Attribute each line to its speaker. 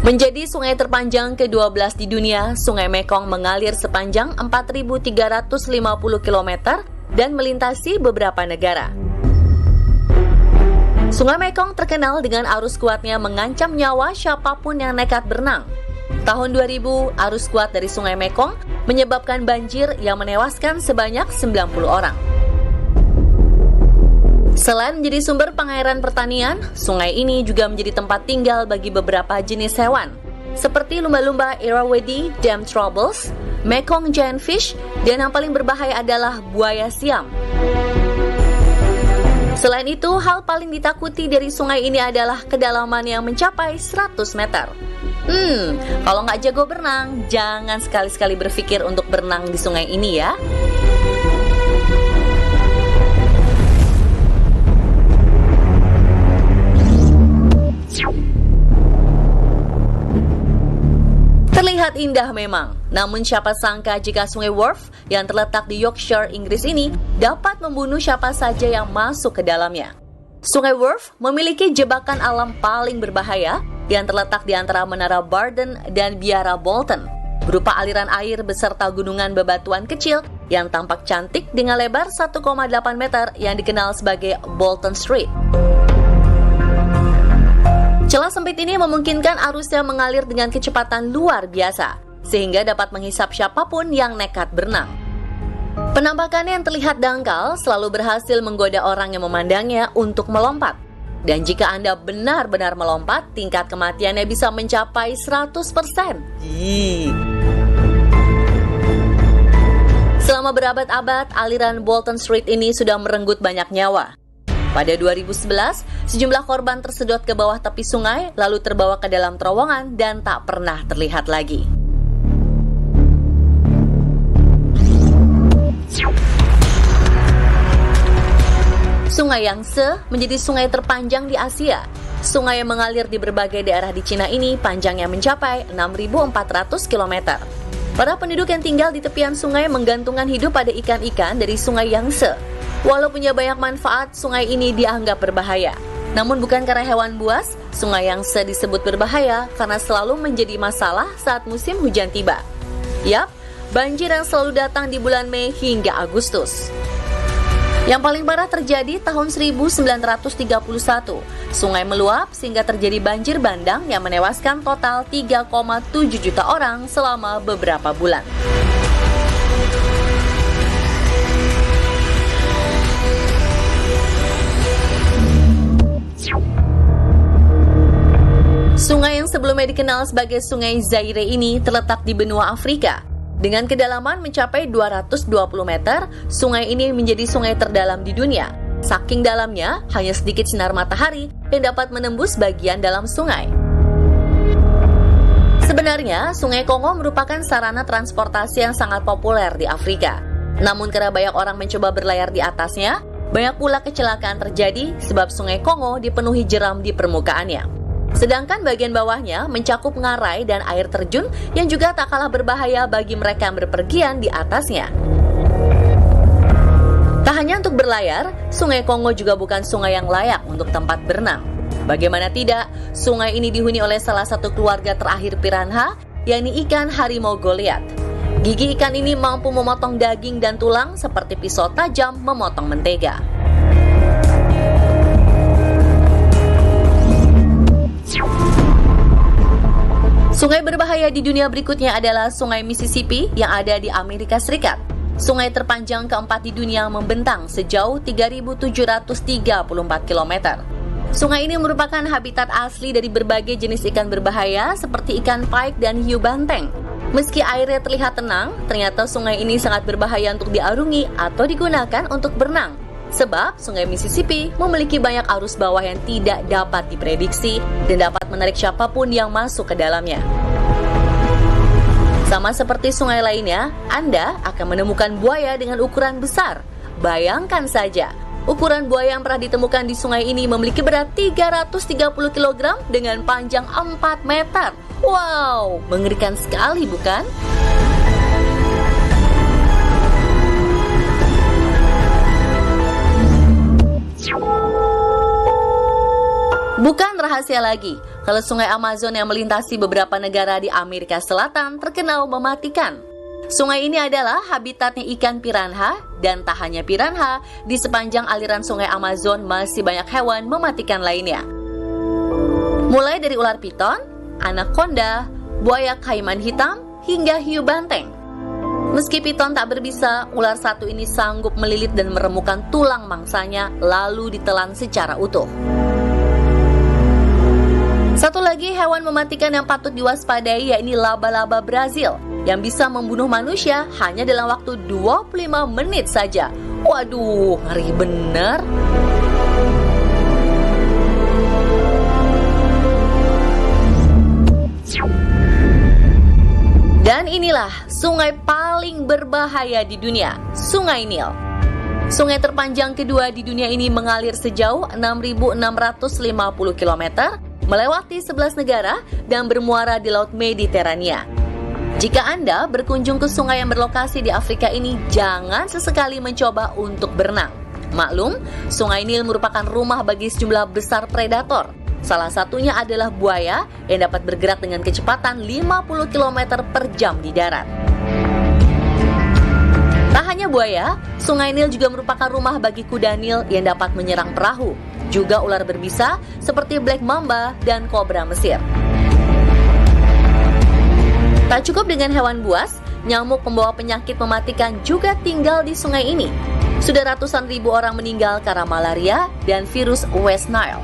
Speaker 1: Menjadi sungai terpanjang ke-12 di dunia, Sungai Mekong mengalir sepanjang 4.350 km dan melintasi beberapa negara. Sungai Mekong terkenal dengan arus kuatnya mengancam nyawa siapapun yang nekat berenang. Tahun 2000, arus kuat dari Sungai Mekong menyebabkan banjir yang menewaskan sebanyak 90 orang. Selain menjadi sumber pengairan pertanian, sungai ini juga menjadi tempat tinggal bagi beberapa jenis hewan, seperti lumba-lumba Irrawaddy Dam Troubles, Mekong Giant Fish, dan yang paling berbahaya adalah buaya Siam. Selain itu, hal paling ditakuti dari sungai ini adalah kedalaman yang mencapai 100 meter. Kalau nggak jago berenang, jangan sekali-sekali berpikir untuk berenang di sungai ini ya. Terlihat indah memang, namun siapa sangka jika Sungai Wharfe yang terletak di Yorkshire, Inggris ini dapat membunuh siapa saja yang masuk ke dalamnya. Sungai Wharfe memiliki jebakan alam paling berbahaya yang terletak di antara Menara Barden dan Biara Bolton, berupa aliran air beserta gunungan bebatuan kecil yang tampak cantik dengan lebar 1,8 meter yang dikenal sebagai Bolton Street. Celah sempit ini memungkinkan arusnya mengalir dengan kecepatan luar biasa, sehingga dapat menghisap siapapun yang nekat berenang. Penampakannya yang terlihat dangkal selalu berhasil menggoda orang yang memandangnya untuk melompat. Dan jika Anda benar-benar melompat, tingkat kematiannya bisa mencapai 100%. Selama berabad-abad, aliran Bolton Street ini sudah merenggut banyak nyawa. Pada 2011, sejumlah korban tersedot ke bawah tepi sungai, lalu terbawa ke dalam terowongan dan tak pernah terlihat lagi. Sungai Yangtze menjadi sungai terpanjang di Asia. Sungai yang mengalir di berbagai daerah di Cina ini panjangnya mencapai 6.400 km. Para penduduk yang tinggal di tepian sungai menggantungkan hidup pada ikan-ikan dari Sungai Yangtze. Walau punya banyak manfaat, sungai ini dianggap berbahaya. Namun bukan karena hewan buas, Sungai Yangtze disebut berbahaya karena selalu menjadi masalah saat musim hujan tiba. Yap, banjir yang selalu datang di bulan Mei hingga Agustus. Yang paling parah terjadi tahun 1931. Sungai meluap sehingga terjadi banjir bandang yang menewaskan total 3,7 juta orang selama beberapa bulan. Sungai yang sebelumnya dikenal sebagai Sungai Zaire ini terletak di benua Afrika. Dengan kedalaman mencapai 220 meter, sungai ini menjadi sungai terdalam di dunia. Saking dalamnya, hanya sedikit sinar matahari yang dapat menembus bagian dalam sungai. Sebenarnya, Sungai Kongo merupakan sarana transportasi yang sangat populer di Afrika. Namun karena banyak orang mencoba berlayar di atasnya, banyak pula kecelakaan terjadi sebab Sungai Kongo dipenuhi jeram di permukaannya. Sedangkan bagian bawahnya mencakup ngarai dan air terjun yang juga tak kalah berbahaya bagi mereka yang berpergian di atasnya. Tak hanya untuk berlayar, Sungai Kongo juga bukan sungai yang layak untuk tempat berenang. Bagaimana tidak, sungai ini dihuni oleh salah satu keluarga terakhir piranha, yakni ikan harimau Goliath. Gigi ikan ini mampu memotong daging dan tulang seperti pisau tajam memotong mentega. Sungai berbahaya di dunia berikutnya adalah Sungai Mississippi yang ada di Amerika Serikat. Sungai terpanjang keempat di dunia membentang sejauh 3.734 km. Sungai ini merupakan habitat asli dari berbagai jenis ikan berbahaya seperti ikan pike dan hiu banteng. Meski airnya terlihat tenang, ternyata sungai ini sangat berbahaya untuk diarungi atau digunakan untuk berenang. Sebab Sungai Mississippi memiliki banyak arus bawah yang tidak dapat diprediksi dan dapat menarik siapapun yang masuk ke dalamnya. Sama seperti sungai lainnya, Anda akan menemukan buaya dengan ukuran besar. Bayangkan saja, ukuran buaya yang pernah ditemukan di sungai ini memiliki berat 330 kg dengan panjang 4 meter. Wow, mengerikan sekali bukan? Bukan rahasia lagi, kalau sungai Amazon yang melintasi beberapa negara di Amerika Selatan terkenal mematikan. Sungai ini adalah habitatnya ikan piranha, dan tak hanya piranha, di sepanjang aliran sungai Amazon masih banyak hewan mematikan lainnya. Mulai dari ular piton, anaconda, buaya kaiman hitam, hingga hiu banteng. Meski piton tak berbisa, ular satu ini sanggup melilit dan meremukkan tulang mangsanya lalu ditelan secara utuh. Satu lagi hewan mematikan yang patut diwaspadai yakni laba-laba Brazil yang bisa membunuh manusia hanya dalam waktu 25 menit saja. Waduh, ngeri bener. Dan inilah sungai paling berbahaya di dunia, Sungai Nil. Sungai terpanjang kedua di dunia ini mengalir sejauh 6.650 km, melewati 11 negara dan bermuara di Laut Mediterania. Jika Anda berkunjung ke sungai yang berlokasi di Afrika ini, jangan sesekali mencoba untuk berenang. Maklum, Sungai Nil merupakan rumah bagi sejumlah besar predator. Salah satunya adalah buaya yang dapat bergerak dengan kecepatan 50 km per jam di darat. Tak hanya buaya, Sungai Nil juga merupakan rumah bagi kuda Nil yang dapat menyerang perahu. Juga ular berbisa seperti black mamba dan kobra Mesir. Tak cukup dengan hewan buas, nyamuk pembawa penyakit mematikan juga tinggal di sungai ini. Sudah ratusan ribu orang meninggal karena malaria dan virus West Nile.